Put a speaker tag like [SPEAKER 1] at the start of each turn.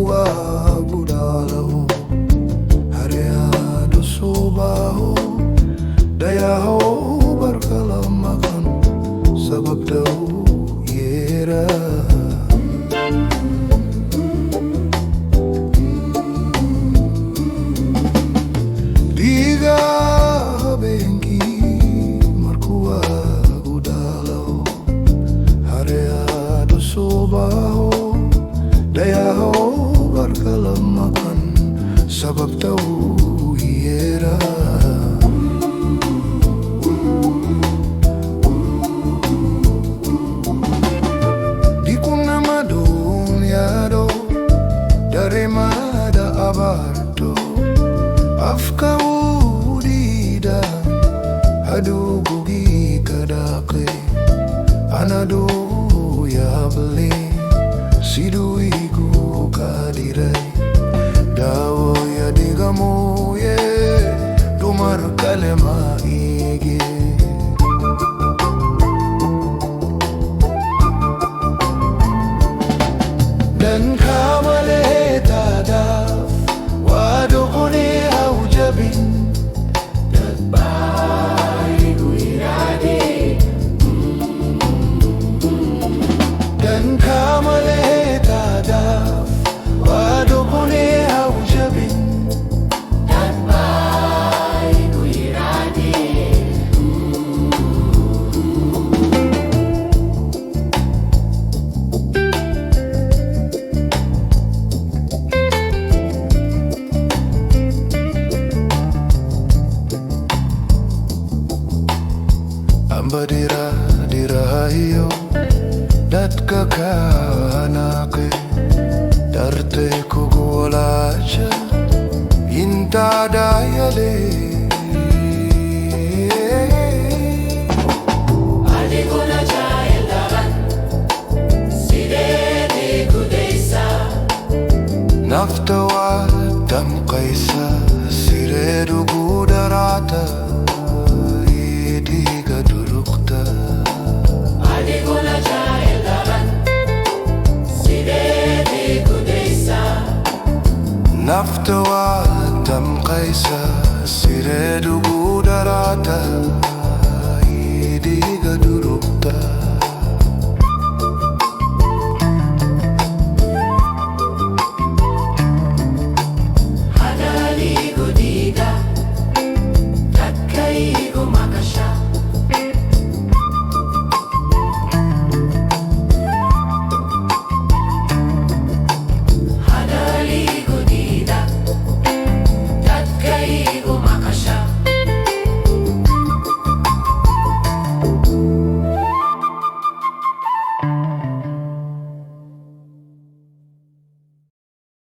[SPEAKER 1] waagu daalaco hareado subaho dayaxoo barkala maqan sababtuu yeedhaa Diigaa Habeenkii marku waagu daalaco hareado subaho dayaxoo barkala maqan sababtuu yeedhaa dareemada abaartuu afka diidaa haduu gugii daaqee anaduu yaable siduu iigu kaadiray daawo yadigamuye dumar kalema iige dan kamale tadaaf waadu quni awjabin dadbaayigu iraade dan kamale tadaaf waadu quni awjabin dadbaayigu iraade amba dirahayo dadka kaanaaqe darte kugu walaacha intaadayale adiguna jaayeldhaban sideedii gudaysa nafta waa damqaysa sireed ugu dharaata diiga duruqta adiguna jaayeldhaban sideedii gudaysa nafta waa damqaysa sireed ugu dharaata diiga duruqta